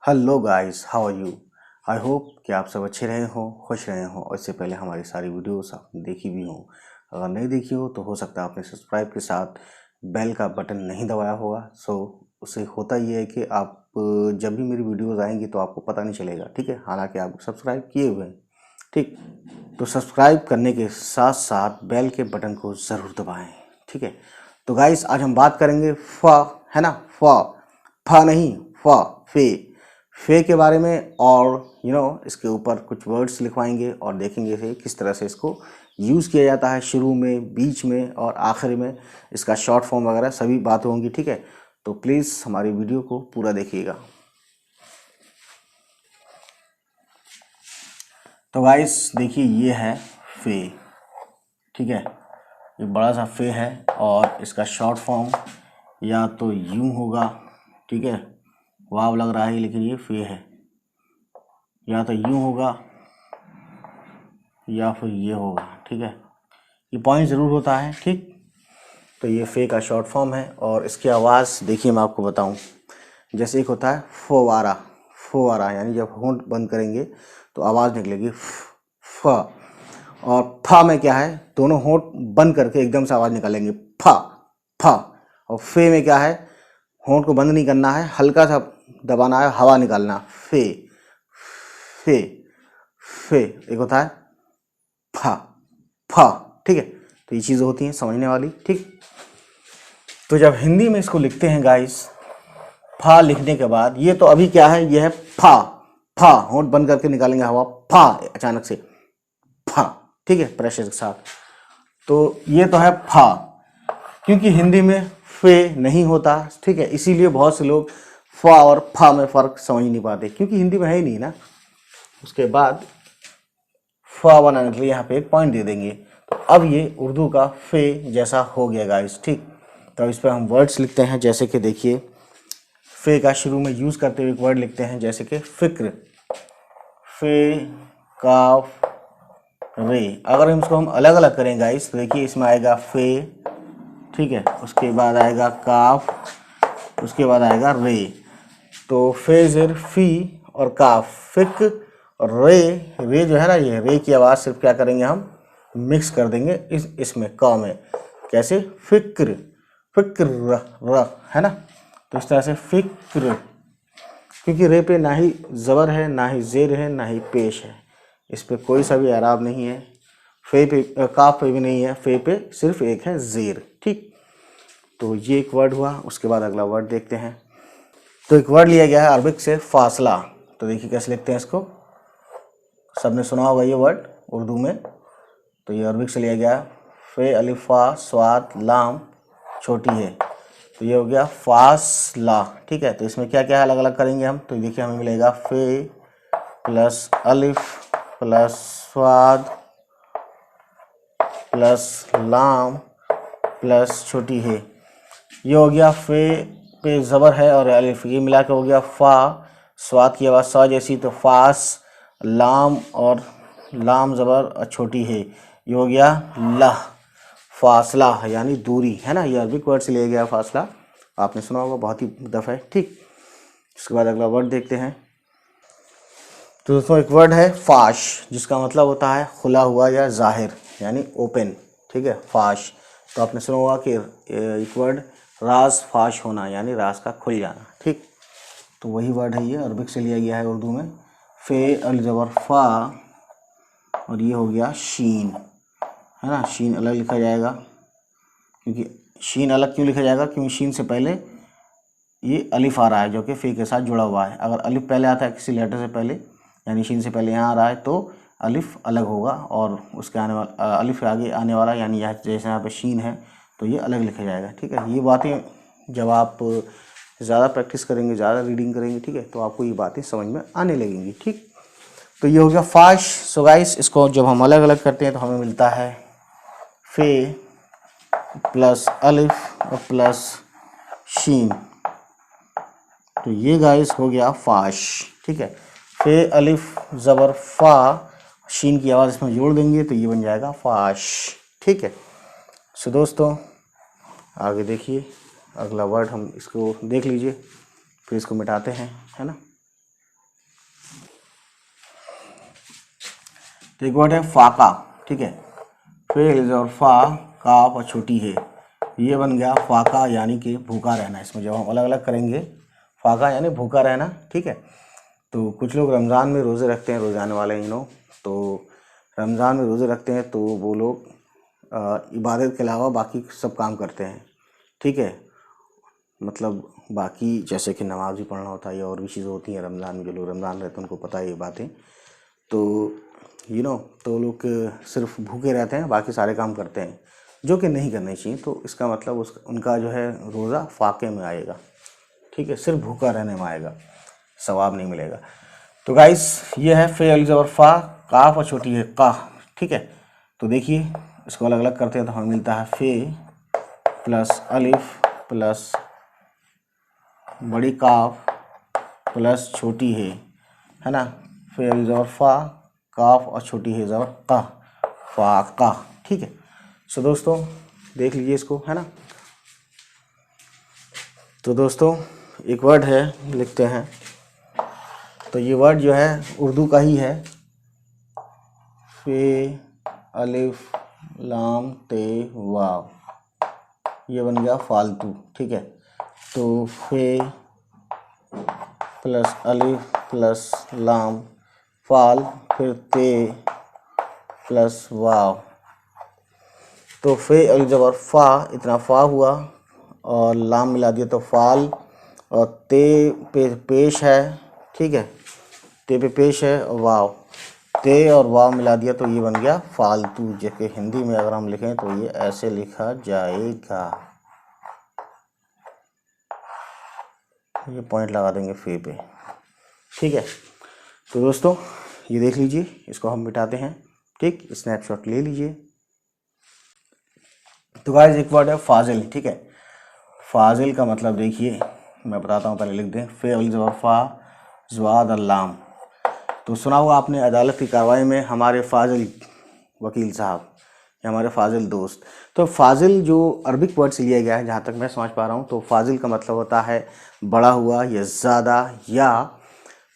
Hello guys, how are you. I hope कि आप सब अच्छे रहे हो, खुश रहे हो। और इससे पहले हमारी सारी वीडियोस आपने देखी भी हो। अगर नहीं देखी हो सकता है आपने सब्सक्राइब के साथ बेल का बटन नहीं दबाया होगा। उससे होता ये है कि आप जब भी मेरी वीडियोस आएंगी तो आपको पता नहीं चलेगा, ठीक है। हालांकि आप सब्सक्राइब किए हुए हैं, ठीक। तो सब्सक्राइब करने के साथ साथ बेल के बटन को ज़रूर दबाएं, ठीक है। तो गाइस आज हम बात करेंगे है ना, फा नहीं, फे के बारे में। और इसके ऊपर कुछ वर्ड्स लिखवाएंगे और देखेंगे से किस तरह से इसको यूज़ किया जाता है, शुरू में, बीच में और आखिर में। इसका शॉर्ट फॉर्म वगैरह सभी बातें होंगी, ठीक है। तो प्लीज़ हमारी वीडियो को पूरा देखिएगा। तो गाइस देखिए, ये है फे, ठीक है। ये बड़ा सा फे है और इसका शॉर्ट फॉर्म या तो यूं होगा, ठीक है, वाव लग रहा है लेकिन ये फे है, या तो यूं होगा या फिर ये होगा, ठीक है। ये पॉइंट ज़रूर होता है, ठीक। तो ये फे का शॉर्ट फॉर्म है और इसकी आवाज़ देखिए, मैं आपको बताऊं। जैसे एक होता है फोवारा, फोवारा यानी जब होंठ बंद करेंगे तो आवाज़ निकलेगी फ। और फा में क्या है, दोनों होंठ बंद करके एकदम से आवाज़ निकालेंगे फा फा। और फे में क्या है, होंठ को बंद नहीं करना है, हल्का सा दबाना है, हवा निकालना, फे फे फे। एक होता है फा फा, ठीक है। तो ये चीज़ें होती हैं समझने वाली, ठीक। तो जब हिंदी में इसको लिखते हैं गाइस, फा लिखने के बाद ये तो अभी क्या है, ये है फा फा, होंठ बंद करके निकालेंगे हवा, फा अचानक से फा, ठीक है, प्रेशर के साथ। तो ये तो है फा, क्योंकि हिंदी में फे नहीं होता, ठीक है। इसीलिए बहुत से लोग फा और फा में फ़र्क समझ नहीं पाते, क्योंकि हिंदी में है ही नहीं ना। उसके बाद फा बनाने के लिए यहाँ पे एक पॉइंट दे देंगे। तो अब ये उर्दू का फे जैसा हो गया गाइस, ठीक। तो इस पर हम वर्ड्स लिखते हैं, जैसे कि देखिए, फे का शुरू में यूज़ करते हुए एक वर्ड लिखते हैं, जैसे कि फिक्र, फे काफ रे। अगर इसको हम अलग अलग करें गाइस तो देखिए, इसमें आएगा फे, ठीक है, उसके बाद आएगा काफ, उसके बाद आएगा रे। तो फे ज़ेर फी और काफ फिक, और रे जो है ना, ये रे की आवाज़ सिर्फ क्या करेंगे, हम मिक्स कर देंगे इसमें क में। कैसे, फिक्र, फिक्र र, है ना। तो इस तरह से फिक्र, क्योंकि रे पे ना ही ज़बर है, ना ही ज़ेर है, ना ही पेश है, इस पे कोई सा भी एराब नहीं है। फे पे, काफ पे भी नहीं है, फे पे सिर्फ एक है ज़ेर, ठीक। तो ये एक वर्ड हुआ। उसके बाद अगला वर्ड देखते हैं। तो एक वर्ड लिया गया है अरबिक से, फासला। तो देखिए कैसे लिखते हैं इसको, सबने सुना होगा ये वर्ड उर्दू में। तो ये अरबिक से लिया गया, फे अलिफा स्वाद लाम छोटी है, तो ये हो गया फासला, ठीक है। तो इसमें क्या क्या अलग अलग करेंगे हम, तो देखिए हमें मिलेगा फे प्लस अलिफ प्लस स्वाद प्लस लाम प्लस छोटी है। ये हो गया फे पे ज़बर है और अलिफ, ये मिला के हो गया फा, स्वाद की आवाज़ सा जैसी, तो फास, लाम और लाम ज़बर छोटी है, ये हो गया लह, फासला यानी दूरी, है ना। ये अरबिक वर्ड से लिया गया फासला, आपने सुना होगा बहुत ही दफ़ा, ठीक। उसके बाद अगला वर्ड देखते हैं। तो दोस्तों एक वर्ड है फाश, जिसका मतलब होता है खुला हुआ या जाहिर, यानी ओपन, ठीक है, फाश। तो आपने सुना होगा कि एक वर्ड राज फाश होना, यानी राज का खुल जाना, ठीक। तो वही वर्ड है, ये अरबिक से लिया गया है उर्दू में, फे अल ज़बर फा, और ये हो गया शीन, है ना। शीन अलग लिखा जाएगा, क्योंकि शीन अलग क्यों लिखा जाएगा, क्योंकि शीन से पहले ये अलिफ आ रहा है जो कि फे के साथ जुड़ा हुआ है। अगर अलिफ पहले आता है किसी लेटर से पहले, यानी शीन से पहले यहाँ आ रहा है, तो अलिफ अलग होगा, और उसके आने वाला अलिफ के आगे आने वाला, यानी यहाँ जैसे यहाँ पे शीन है तो ये अलग लिखा जाएगा, ठीक है। ये बातें जब आप ज़्यादा प्रैक्टिस करेंगे, ज़्यादा रीडिंग करेंगे, ठीक है, तो आपको ये बातें समझ में आने लगेंगी, ठीक। तो ये हो गया फाश। सो गाइस, इसको जब हम अलग अलग करते हैं तो हमें मिलता है फे प्लस अलिफ और प्लस शीन। तो ये गाइस हो गया फाश, ठीक है। फे अलिफ ज़बर फा, शीन की आवाज़ इसमें जोड़ देंगे तो ये बन जाएगा फाश, ठीक है। सो दोस्तों आगे देखिए, अगला वर्ड हम इसको देख लीजिए, फिर इसको मिटाते हैं, है ना। तो एक वर्ड है फाका, ठीक है, फे और फा, काफ और छोटी है, ये बन गया फाका यानी कि भूखा रहना। इसमें जब हम अलग अलग करेंगे, फाका यानी भूखा रहना, ठीक है। तो कुछ लोग रमज़ान में रोज़े रखते हैं, रोज़ाने वाले तो रमज़ान में रोज़े रखते हैं तो वो लोग इबादत के अलावा बाकी सब काम करते हैं, ठीक है। मतलब बाकी जैसे कि नमाज भी पढ़ना होता है या और भी चीज़ें होती हैं रमज़ान में, जो लोग रमज़ान रहते हैं उनको पता है ये बातें। तो तो लोग सिर्फ भूखे रहते हैं, बाकी सारे काम करते हैं, जो कि नहीं करने चाहिए। तो इसका मतलब उनका जो है रोज़ा फाके में आएगा, ठीक है, सिर्फ भूखा रहने में आएगा, सवाब नहीं मिलेगा। तो गाइस ये है फे अल ज़बर फा, काफ और छोटी है का, ठीक है। तो देखिए इसको अलग अलग करते हैं तो हमें मिलता है फे प्लस अलिफ प्लस बड़ी काफ प्लस छोटी है ना, फे अल ज़बर फा, काफ और छोटी है ज़बर का, फाका, ठीक है। सो दोस्तों देख लीजिए इसको, है ना। तो दोस्तों एक वर्ड है, लिखते हैं। तो ये वर्ड जो है उर्दू का ही है, फे अलिफ लाम ते वाव, ये बन गया फालतू, ठीक है। तो फे प्लस अलिफ प्लस लाम फाल, फिर ते प्लस वाव। तो फे अल ज़बर फा, इतना फा हुआ और लाम मिला दिया तो फाल, और ते पे पेश है, ठीक है, ते पे पेश है और वाव, ते और वाव मिला दिया तो ये बन गया फालतू, जबकि हिंदी में अगर हम लिखें तो ये ऐसे लिखा जाएगा, ये पॉइंट लगा देंगे फे पे, ठीक है। तो दोस्तों ये देख लीजिए, इसको हम मिटाते हैं, ठीक, स्नैपशॉट ले लीजिए। तो गाइस एक वर्ड है फाजिल, ठीक है। फाजिल का मतलब देखिए मैं बताता हूँ, पहले लिख दें, फे अल ज़बर फा ज़वाद अल्लाम। तो सुना हुआ आपने अदालत की कार्रवाई में हमारे फाजिल वकील साहब या हमारे फाजिल दोस्त। तो फाजिल जो अरबिक वर्ड से लिया गया है, जहाँ तक मैं समझ पा रहा हूँ, तो फाजिल का मतलब होता है बड़ा हुआ या ज़्यादा, या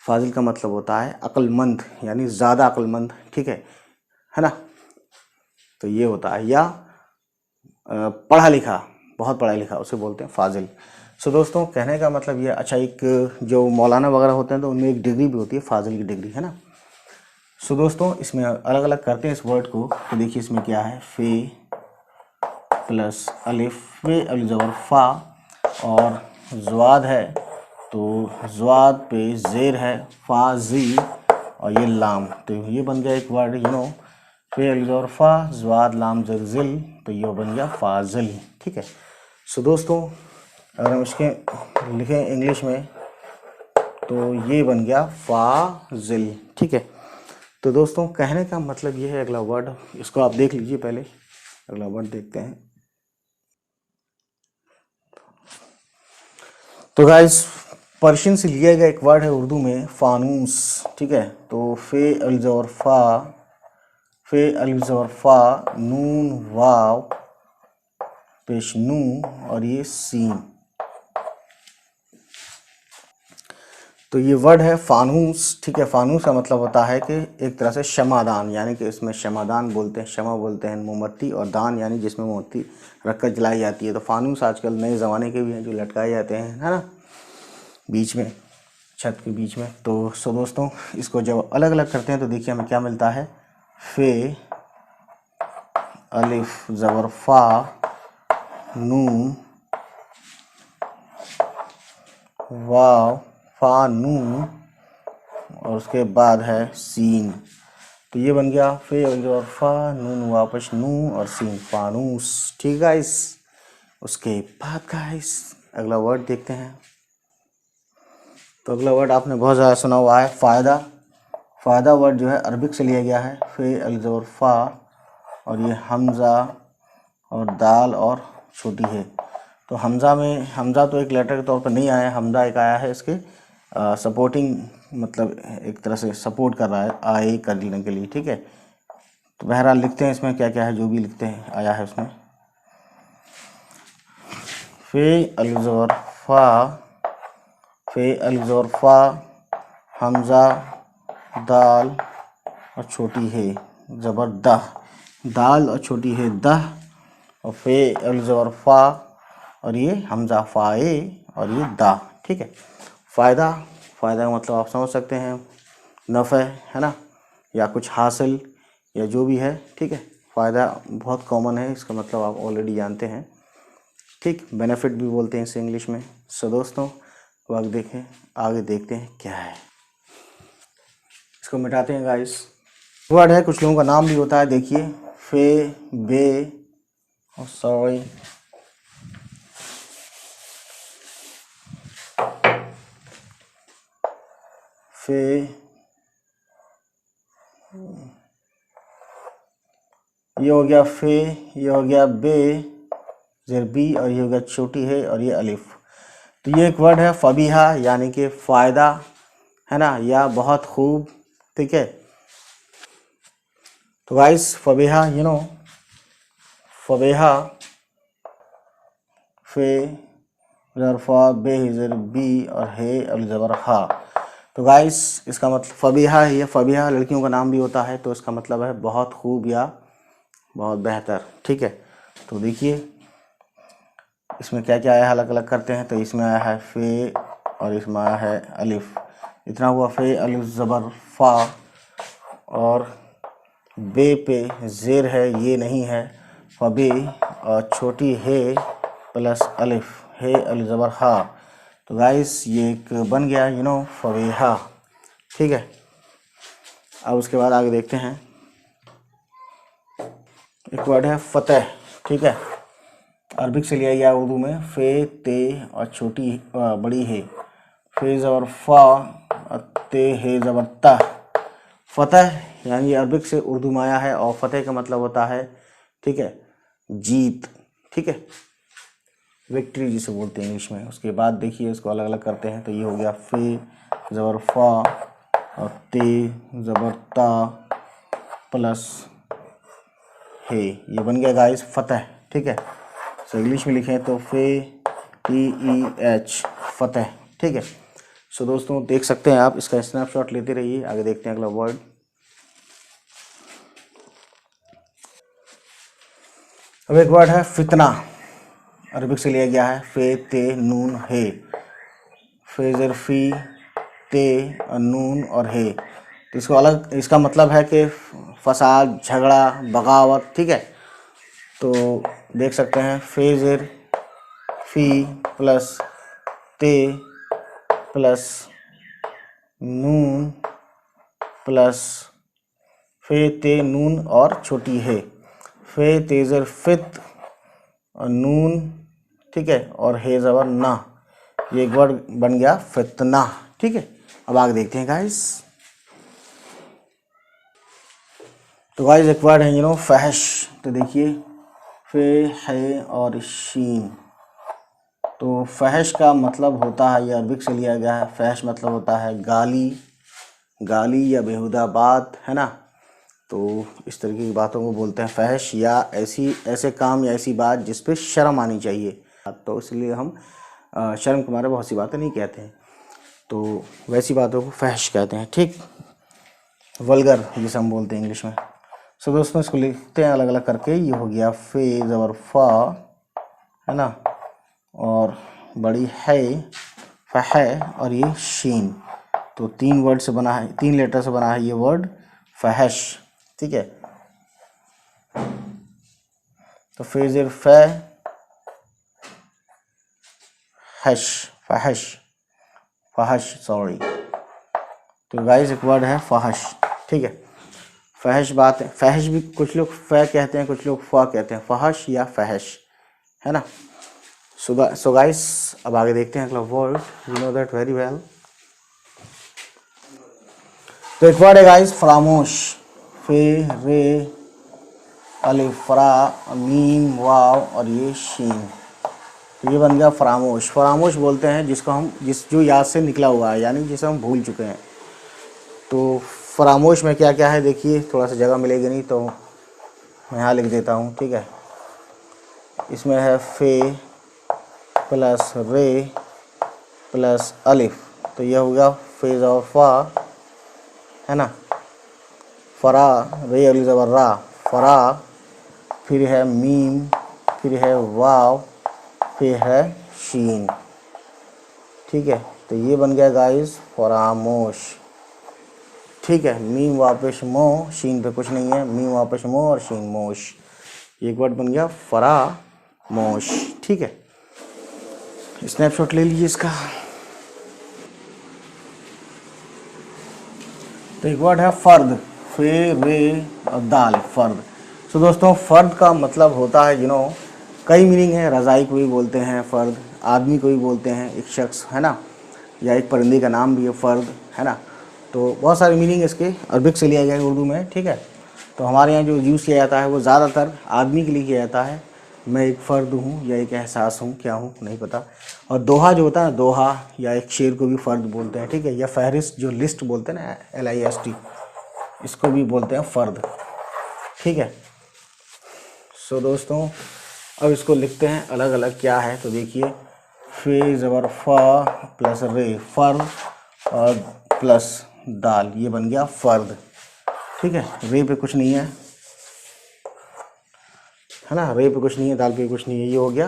फाजिल का मतलब होता है अक्लमंद, यानी ज़्यादा अक्लमंद, ठीक है ना। तो ये होता है, या पढ़ा लिखा, बहुत पढ़ा लिखा, उसे बोलते हैं फाजिल। सो दोस्तों कहने का मतलब ये, अच्छा एक जो मौलाना वगैरह होते हैं तो उनमें एक डिग्री भी होती है, फाजिल की डिग्री, है ना। सो दोस्तों इसमें अलग अलग करते हैं इस वर्ड को। तो देखिए इसमें क्या है, फे प्लस अलिफ, फे अल ज़बर फा, और ज़वाद है तो ज़वाद पे ज़ेर है, फाजी, और ये लाम, तो ये बन गया एक वर्ड, फे अल ज़बर फा ज़वाद लाम ज़ेर ज़िल, तो ये बन गया फाजिल, ठीक है। सो दोस्तों अगर हम इसके लिखें इंग्लिश में तो ये बन गया फाजिल, ठीक है। तो दोस्तों कहने का मतलब ये है, अगला वर्ड इसको आप देख लीजिए, पहले अगला वर्ड देखते हैं। तो गाइस पर्शियन से लिया गया एक वर्ड है उर्दू में, फानूस, ठीक है। तो फे अल ज़बर फा, फे अल ज़बर फा, नून वाव पेश नू, और ये सीन, तो ये वर्ड है फानूस, ठीक है। फानूस का मतलब होता है कि एक तरह से शमादान, यानी कि इसमें शमादान बोलते हैं, शमा बोलते हैं मोमबत्ती, और दान यानी जिसमें मोमबत्ती रखकर जलाई जाती है। तो फानूस आजकल नए ज़माने के भी हैं जो लटकाए जाते हैं, है ना, बीच में, छत के बीच में। तो सो दोस्तों इसको जब अलग अलग करते हैं तो देखिए हमें क्या मिलता है, फे अलिफ ज़बर फा, नून वाव फा नून, और उसके बाद है सीन, तो ये बन गया फे और फा नून वापस नू और सीन, फानूस, ठीक गाइस। उसके बाद गाइस अगला वर्ड देखते हैं। तो अगला वर्ड आपने बहुत ज़्यादा सुना हुआ है, फ़ायदा। फ़ायदा वर्ड जो है अरबिक से लिया गया है, फे अल ज़बर फा, और ये हमज़ा और दाल और छोटी है। तो हमज़ा तो एक लेटर के तौर पर नहीं आया, हमज़ा एक आया है इसके सपोर्टिंग, मतलब एक तरह से सपोर्ट कर रहा है आए करने के लिए, ठीक है। तो बहरहाल लिखते हैं इसमें क्या क्या है, जो भी लिखते हैं आया है उसमें, फे अल ज़बर फा, फे अल ज़बर फा, हमज़ा दाल और छोटी है, ज़बर दह, दाल और छोटी है दह, और फे अल ज़बर फा, और ये हमज़ा फ़ाए, और ये दा। ठीक है। फ़ायदा, फ़ायदा का मतलब आप समझ सकते हैं, नफ़े है ना, या कुछ हासिल, या जो भी है। ठीक है। फ़ायदा बहुत कॉमन है, इसका मतलब आप ऑलरेडी जानते हैं। ठीक, बेनिफिट भी बोलते हैं इसे इंग्लिश में। सो दोस्तों, वक्त देखें, आगे देखते हैं क्या है। इसको मिटाते हैं गाइस। वर्ड है, कुछ लोगों का नाम भी होता है, देखिए फे, बे, सॉरी, फे, ये हो गया फे, ये हो गया बे, ज़ेर बी, और ये हो गया छोटी है, और ये अलिफ। तो ये एक वर्ड है फबीहा, यानी कि फ़ायदा है ना, या बहुत खूब। ठीक है। तो गाइस फबीहा, फबीहा, फे ज़रफ़ा, बे ज़र बी, और है अल ज़बर हा। तो गाइस इसका मतलब फबीहा है, ये फबीहा लड़कियों का नाम भी होता है, तो इसका मतलब है बहुत खूब या बहुत बेहतर। ठीक है। तो देखिए इसमें क्या क्या आया है, अलग अलग करते हैं। तो इसमें आया है फे, और इसमें आया है अलिफ। इतना हुआ फे अलिफ ज़बर फ़ा, और बे पे ज़ेर है, ये नहीं है, फबे, और छोटी है प्लस अलिफ, है अलिफ ज़बर हा। तो गाइस ये एक बन गया फबेहा। ठीक है। अब उसके बाद आगे देखते हैं। एक वर्ड है फ़तह। ठीक है। अरबिक से लिया गया उर्दू में, फ़े, ते, और छोटी बड़ी है, फ़े ज़बर फ़ा, और ते है ज़बर ता। फ़तह यानी अरबिक से उर्दू में आया है, और फ़तह का मतलब होता है, ठीक है, जीत। ठीक है, विक्ट्री जिसे बोलते हैं इंग्लिश में। उसके बाद देखिए इसको अलग अलग करते हैं। तो ये हो गया फ़े ज़बर फ़ा, और ते ज़बर ता, प्लस है, ये बन गया गाइस फ़तह। ठीक है। सो इंग्लिश में लिखें तो फे, TEH, फ़तह। ठीक है। सो दोस्तों देख सकते हैं आप, इसका स्नैपशॉट लेते रहिए। आगे देखते हैं अगला वर्ड। अब एक वर्ड है फितना। अरबिक से लिया गया है, फे, ते, नून, है, फे ज़र फ़ी, ते, नून, और है। तो इसको अलग, इसका मतलब है कि फसाद, झगड़ा, बगावत। ठीक है। तो देख सकते हैं फे ज़र फ़ी प्लस ते प्लस नून प्लस फे, ते, नून, और छोटी है, फे तेज़र फित, और नून, ठीक है, और है ज़बर ना। ये एक वर्ड बन गया फितना। ठीक है। अब आगे देखते हैं गाइस। तो गाइस एक वर्ड है फहश। तो देखिए फे, है, और शीन। तो फहश का मतलब होता है, ये अरबिक से लिया गया है, फहश मतलब होता है गाली, गाली या बेहुदा बात, है ना। तो इस तरीके की बातों को बोलते हैं फहश, या ऐसे काम या ऐसी बात जिस पे शर्म आनी चाहिए। तो इसलिए हम शर्म के मारे बहुत सी बातें नहीं कहते हैं, तो वैसी बातों को फहश कहते हैं। ठीक, वल्गर जिसे हम बोलते हैं इंग्लिश में। सो दोस्तों इसको लिखते हैं अलग अलग करके। ये हो गया फे ज़बर फा, है ना, और बड़ी है फह, और ये शीन। तो 3 वर्ड से बना है, 3 लेटर से बना है ये वर्ड फहश। ठीक है। तो फेज़र फहश, फहश, फहश, सॉरी। तो गाइस एक वर्ड है फहश। ठीक है। फहश बात है, फहश भी कुछ लोग फ़ कहते हैं, कुछ लोग फ़ा कहते हैं, फहश या फहश, है ना। सो गाइस अब आगे देखते हैं अगला word. You know that very well. तो एक वर्ड है गाइस फरामोश। फे, रे, अलिफ, फरा, मीम, वाव, और ये शीन। तो ये बन गया फरामोश। फरामोश बोलते हैं जिसको हम, जो याद से निकला हुआ है, यानी जिसे हम भूल चुके हैं। तो फरामोश में क्या क्या है देखिए, थोड़ा सा जगह मिलेगी नहीं तो मैं यहाँ लिख देता हूँ। ठीक है। इसमें है फे प्लस रे प्लस अलिफ। तो यह हो गया फेज और फा, है ना, फरा, रे अली ज़बर रा, फरा, फिर है मीम, फिर है वाव, फिर है शीन। ठीक है, तो ये बन गया गाइस फरामोश। ठीक है, मीम वापस मो, शीन पे कुछ नहीं है, मीम वापस मो और शीन मोश, एक वर्ड बन गया फरामोश। ठीक है, स्नैपशॉट ले लीजिए इसका। तो एक वर्ड है फर्द, फे रे और दाल, फर्द। तो दोस्तों फर्द का मतलब होता है कई मीनिंग है। रज़ाई को भी बोलते हैं फ़र्द, आदमी को भी बोलते हैं, एक शख्स है ना, या एक परिंदे का नाम भी है फ़र्द, है ना। तो बहुत सारे मीनिंग इसके अरबिक से लिया गया है उर्दू में। ठीक है, तो हमारे यहाँ जो यूज़ किया जाता है वो ज़्यादातर आदमी के लिए किया जाता है। मैं एक फ़र्द हूँ या एक एहसास हूँ, क्या हूँ नहीं पता। और दोहा जो होता है ना, दोहा या एक शेर को भी फ़र्द बोलते हैं। ठीक है, या फहरिस्त जो लिस्ट बोलते हैं ना, LIST, इसको भी बोलते हैं फ़र्द। ठीक है, सो दोस्तों अब इसको लिखते हैं अलग अलग क्या है। तो देखिए, फे ज़बर फ़ा प्लस रे, फ़र्द, और प्लस दाल, ये बन गया फ़र्द। ठीक है, रे पे कुछ नहीं है ना, रे पे कुछ नहीं है, दाल पे कुछ नहीं है, ये हो गया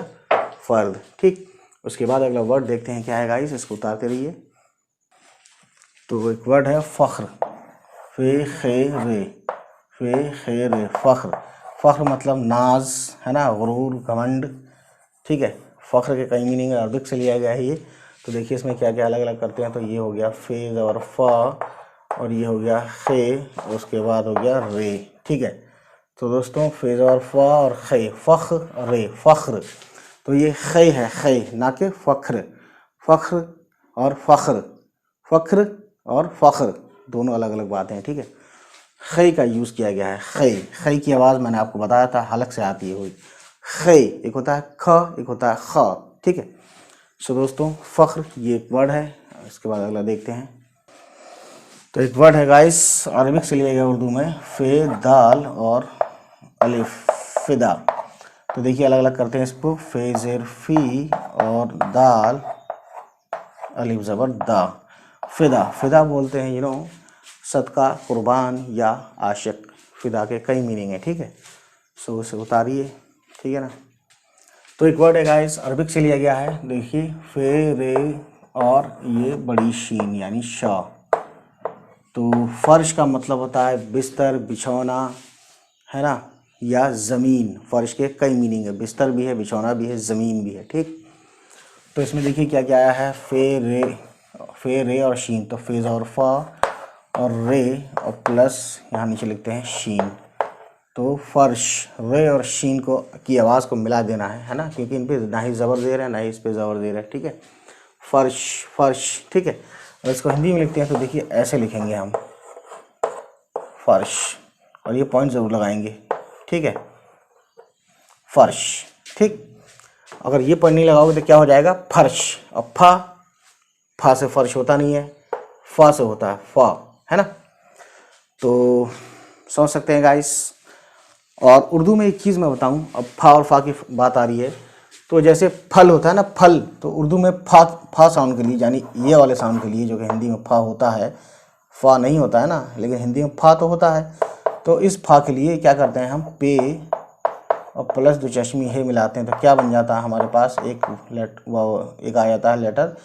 फ़र्द। ठीक, उसके बाद अगला वर्ड देखते हैं क्या है गाइस, इसको उतारते रहिए। तो एक वर्ड है फ़ख्र, फे खे रे, फे खे रे, फ़ख्र। फ़ख्र मतलब नाज, है ना, गुरूर, घमंड। ठीक है, फ़ख्र के कई मीनिंग अरबिक से लिया गया है ये। तो देखिए इसमें क्या क्या अलग अलग करते हैं। तो ये हो गया फे और फ़ा, और ये हो गया खे, और उसके बाद हो गया रे। ठीक है, तो दोस्तों फेज और फ़ा और खे, फ़ख्र रे, फ़ख्र। तो ये खे है, खे ना कि फ़ख्र, फ़ख्र और फ़ख्र, फ़ख्र और फ़ख्र दोनों अलग अलग बातें हैं। ठीक है, खे का यूज़ किया गया है। खे, खे की आवाज़ मैंने आपको बताया था हलक से आती है हुई। खे एक होता है ख, एक होता है ख। ठीक है, सो दोस्तों फ़ख्र ये एक वर्ड है। इसके बाद अगला देखते हैं। तो एक वर्ड है गाइस अरबिक से लिया गया उर्दू में, फे दाल और अलिफ, फ़िदा। तो देखिए अलग अलग करते हैं इसको, फे ज़ेर फ़ी और दाल अलिफ ज़बर दा, फ़िदा। फ़िदा बोलते हैं सदका, कुर्बान या आशिक। फ़िदा के कई मीनिंग है। ठीक है, सो उसे उतारिए। ठीक है ना। तो एक वर्ड है गाइस अरबिक से लिया गया है, देखिए फे रे और ये बड़ी शीन यानी शा। तो फ़र्श का मतलब होता है बिस्तर, बिछौना, है ना, या ज़मीन। फ़र्श के कई मीनिंग है, बिस्तर भी है, बिछौना भी है, ज़मीन भी है। ठीक, तो इसमें देखिए क्या क्या आया है, फे रे और शीन। तो फेज और फ़ा और रे और प्लस यहाँ नीचे लिखते हैं शीन। तो फ़र्श, रे और शीन को की आवाज़ को मिला देना है ना, क्योंकि इन पर ना ही ज़बर दे रहे हैं ना ही इस पर ज़बर दे रहे हैं। ठीक है, फ़र्श, फ़र्श। ठीक है, और इसको हिंदी में लिखते हैं तो देखिए ऐसे लिखेंगे हम, फ़र्श, और ये पॉइंट ज़रूर लगाएंगे। ठीक है, फ़र्श। ठीक, अगर ये पॉइंट नहीं लगाओगे तो क्या हो जाएगा, फर्श। और फा से फर्श होता नहीं है, फा से होता है फा, है ना। तो समझ सकते हैं गाइस। और उर्दू में एक चीज़ मैं बताऊं, अब फा और फा की बात आ रही है, तो जैसे फल होता है ना, फल, तो उर्दू में फा साउंड के लिए, यानी ये वाले साउंड के लिए, जो कि हिंदी में फा होता है, फा नहीं होता है ना, लेकिन हिंदी में फा तो होता है। तो इस फा के लिए क्या करते हैं हम, पे और प्लस दो चश्मी है मिलाते हैं, तो क्या बन जाता है हमारे पास, एक आ जाता है लेटर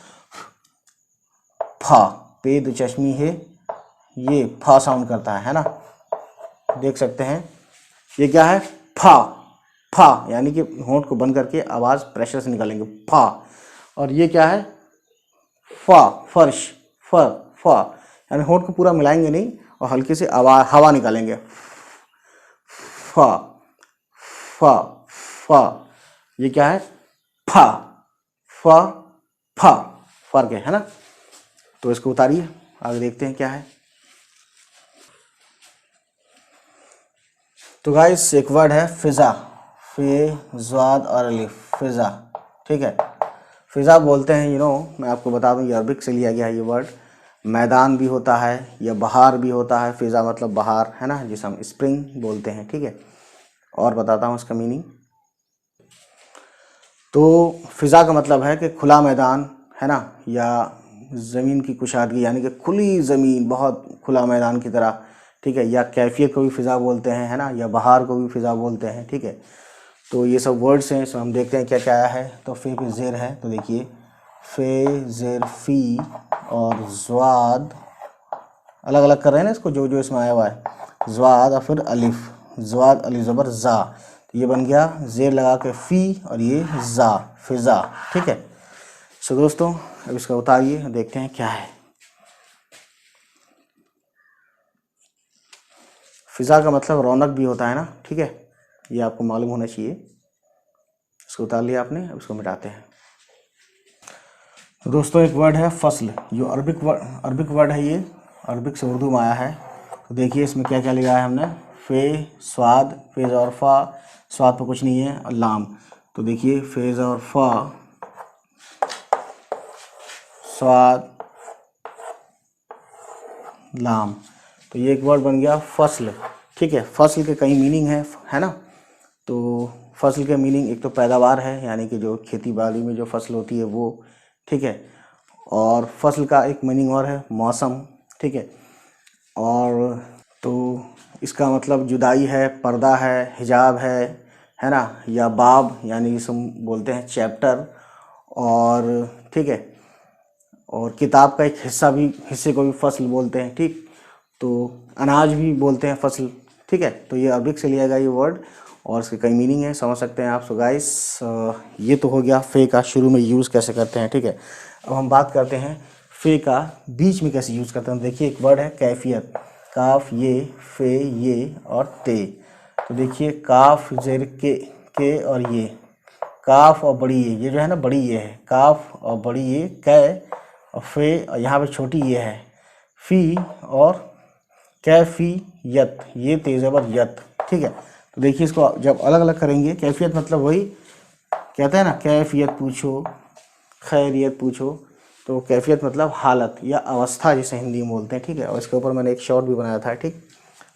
फा। पे दो चश्मी है, ये फा साउंड करता है ना, देख सकते हैं। ये क्या है, फा, फा यानी कि होंठ को बंद करके आवाज़ प्रेशर से निकालेंगे, फा। और ये क्या है, फा, फर्श, फ, फा, यानी होंठ को पूरा मिलाएंगे नहीं और हल्के से आवाज़ हवा निकालेंगे, फा, फा, फा। ये क्या है, फा, फा, फा, फर्क है ना। तो इसको उतारिए, आगे देखते हैं क्या है। तो गाइस एक वर्ड है फ़िज़ा, फे ज़ाद और अलिफ, फ़िज़ा। ठीक है, फ़िज़ा बोलते हैं मैं आपको बता दूं ये अरबिक से लिया गया है ये वर्ड। मैदान भी होता है या बहार भी होता है, फ़िज़ा मतलब बहार, है ना, जिसे हम स्प्रिंग बोलते हैं। ठीक है, और बताता हूँ इसका मीनिंग। तो फ़िज़ा का मतलब है कि खुला मैदान, है ना, या ज़मीन की कुशादगी, यानी कि खुली ज़मीन, बहुत खुला मैदान की तरह, ठीक है, या कैफियत को भी फ़िज़ा बोलते हैं, है ना, या बहार को भी फ़िज़ा बोलते हैं, ठीक है। तो ये सब वर्ड्स हैं, इसमें हम देखते हैं क्या क्या आया है। तो फ़े पे ज़ेर है, तो देखिए फ़े ज़ेर फ़ी और ज़्वाद अलग अलग कर रहे हैं ना इसको, जो जो इसमें आया हुआ है, ज़्वाद और फिर अलिफ, ज़्वाद अलिफ ज़बर ज़ा, तो ये बन गया ज़ेर लगा के फ़ी और ये ज़ा, फ़िज़ा, ठीक है। सो दोस्तों अब इसका उतारिए, देखते हैं क्या है। फ़िज़ा का मतलब रौनक भी होता है ना, ठीक है, ये आपको मालूम होना चाहिए। इसको उतार लिया आपने, अब इसको मिटाते हैं। दोस्तों एक वर्ड है फसल, जो अरबिक वर्ड है, ये अरबिक से उर्दू में आया है। तो देखिए इसमें क्या क्या लिखा है हमने, फ़े स्वाद, फ़ेज़ और फ़ा, स्वाद पर कुछ नहीं है, और लाम। तो देखिए फ़ेज़ और फ़ा, स्वाद, लाम, तो ये एक वर्ड बन गया फसल, ठीक है। फसल के कई मीनिंग है ना। तो फसल के मीनिंग एक तो पैदावार है, यानी कि जो खेती बाड़ी में जो फसल होती है वो, ठीक है। और फसल का एक मीनिंग और है मौसम, ठीक है। और तो इसका मतलब जुदाई है, पर्दा है, हिजाब है ना, या बाब यानी जिसे हम बोलते हैं चैप्टर, और ठीक है, और किताब का एक हिस्से को भी फसल बोलते हैं, ठीक। तो अनाज भी बोलते हैं फसल, ठीक है। तो ये अरबिक से लिया गया ये वर्ड, और इसके कई मीनिंग है, समझ सकते हैं आप। सो गाइस ये तो हो गया फ़े का शुरू में यूज़ कैसे करते हैं, ठीक है। अब हम बात करते हैं फ़े का बीच में कैसे यूज़ करते हैं। देखिए एक वर्ड है कैफियत, काफ ये, फ़े ये और ते। तो देखिए काफ जेर के और ये, काफ और बड़ी ये जो है ना, बड़ी ये है, काफ और बड़ी ये कै और फ़े, और यहाँ पे छोटी ये है फ़ी, और कैफियत, ये तेज़बर यत, ठीक है। तो देखिए इसको जब अलग अलग करेंगे, कैफियत मतलब वही कहते हैं ना, कैफियत पूछो, खैरियत पूछो, तो कैफियत मतलब हालत या अवस्था जिसे हिंदी में बोलते हैं, ठीक है। और इसके ऊपर मैंने एक शॉर्ट भी बनाया था, ठीक,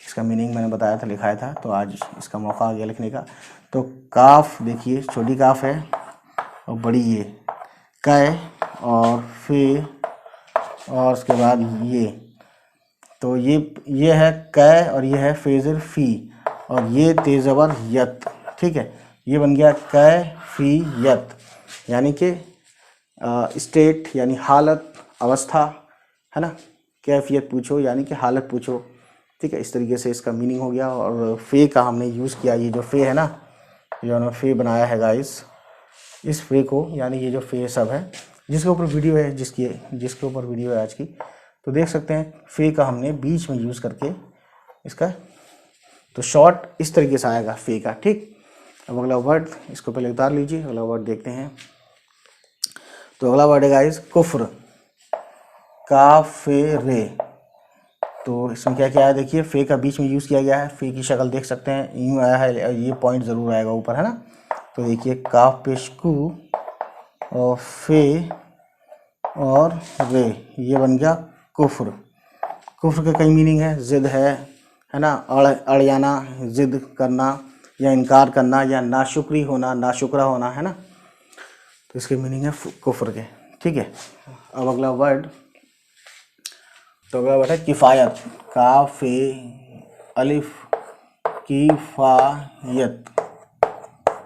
इसका मीनिंग मैंने बताया था, लिखाया था, तो आज इसका मौका आ गया लिखने का। तो काफ देखिए छोटी काफ है और बड़ी ये कै और फ़े, और उसके बाद ये, तो ये है कै और ये है फ़ेज़र फ़ी, और ये तेज़बर यत, ठीक है। ये बन गया कै फ़ी यत, यानी कि स्टेट यानी हालत, अवस्था, है ना। कैफियत पूछो यानी कि हालत पूछो, ठीक है। इस तरीके से इसका मीनिंग हो गया। और फ़े का हमने यूज़ किया, ये जो फ़े है ना, जो हमने फ़े बनाया है गाइस, इस फ़े को, यानी ये जो फ़े सब है जिसके ऊपर वीडियो है, जिसके ऊपर वीडियो है आज की, तो देख सकते हैं फ़े का हमने बीच में यूज़ करके इसका, तो शॉर्ट इस तरीके से आएगा फ़े का, ठीक। अब अगला वर्ड, इसको पहले उतार लीजिए, अगला वर्ड देखते हैं। तो अगला वर्ड है गाइस कुफ्र, काफ़े रे। तो इसमें क्या क्या है, देखिए फ़े का बीच में यूज़ किया गया है, फ़े की शक्ल देख सकते हैं, यूँ आया है, ये पॉइंट ज़रूर आएगा ऊपर, है ना। तो देखिए काफ पेशकू और फ़े और रे, ये बन गया कुफ्र। कुफ्र के कई मीनिंग है, ज़िद है ना, अड़ जाना, ज़िद करना या इनकार करना या नाशुक्री होना, नाशुक्रा होना, है ना। तो इसके मीनिंग है कुफ्र के, ठीक है। अब अगला वर्ड, तो अगला वर्ड है किफ़ायत, काफ़े अलिफ किफ़ायत,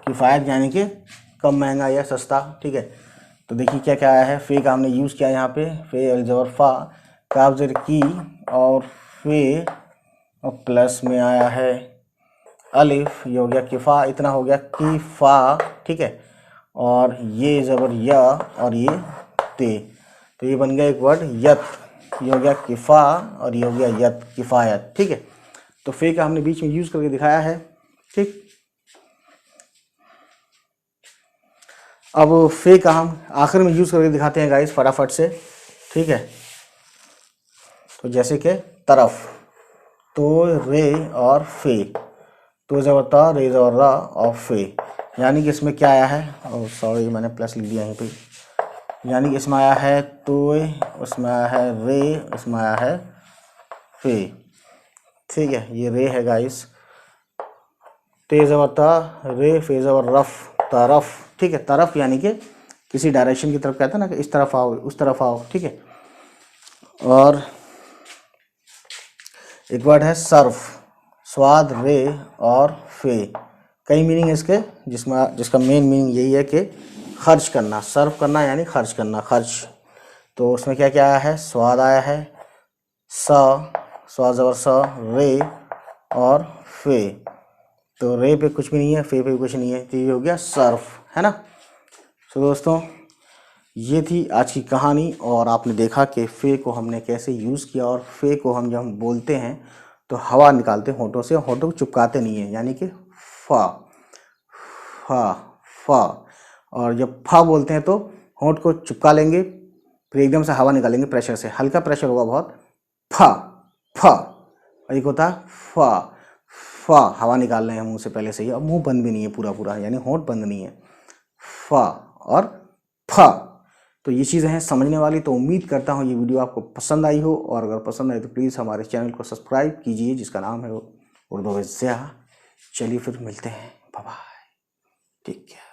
किफ़ायत यानी कि कम महंगा या सस्ता, ठीक है। तो देखिए क्या क्या आया है, फ़े का हमने यूज़ किया यहाँ पे, फ़े अलज़बर फ़ा, काफ ज़र की और फ़े, और प्लस में आया है अलिफ, ये हो गया किफ़ा, इतना हो गया किफ़ा, ठीक है। और ये ज़बर या और ये ते, तो ये बन गया एक वर्ड यत, ये हो गया किफ़ा और ये हो गया यत, किफ़ायत, ठीक है। तो फ़े का हमने बीच में यूज़ करके दिखाया है, ठीक। अब फ़े का हम आखिर में यूज़ करके दिखाते हैं गाइस फटाफट से, ठीक है। तो जैसे कि तरफ, तो रे और फ़े, तो ज़बर ता, रे ज़बर रा और फ़े, यानी कि इसमें क्या आया है, और सॉरी मैंने प्लस लिख दिया यहीं पे, यानी कि इसमें आया है तो, उसमें आया है रे, उसमें आया है फ़े, ठीक है। ये रे है गाइस, ते ज़बर ता, रे फ़े ज़बर रफ, तरफ, ठीक है। तरफ यानी कि किसी डायरेक्शन की तरफ, कहते हैं ना कि इस तरफ आओ, उस तरफ आओ, ठीक है। और एक वर्ड है सर्फ, स्वाद, रे और फे। कई मीनिंग है इसके, जिसका मेन मीनिंग यही है कि खर्च करना। सर्व करना यानी खर्च करना, खर्च। तो उसमें क्या क्या आया है? स्वाद आया है, स्वाद ज़बर स, रे और फे। तो रे पे कुछ भी नहीं है, फे पे भी कुछ नहीं है, तो ये हो गया सर्फ, है ना। तो दोस्तों ये थी आज की कहानी, और आपने देखा कि फे को हमने कैसे यूज़ किया। और फे को जब हम बोलते हैं तो हवा निकालते हैं होठों से, होठों को चिपकाते नहीं है, यानी कि फा फा फा। और जब फा बोलते हैं तो होंठ को चिपका लेंगे, फिर एकदम से हवा निकालेंगे प्रेशर से, हल्का प्रेशर होगा बहुत, फा फा। और एक होता है फा फा, हवा निकाल रहे हैं मुंह से पहले से ही, और मुंह बंद भी नहीं है पूरा पूरा, यानी होंठ बंद नहीं है, फा और फा। तो ये चीज़ें हैं समझने वाली। तो उम्मीद करता हूँ ये वीडियो आपको पसंद आई हो, और अगर पसंद आए तो प्लीज़ हमारे चैनल को सब्सक्राइब कीजिए, जिसका नाम है उर्दू विद ज़िया। चलिए फिर मिलते हैं, बाय बाय, ठीक है।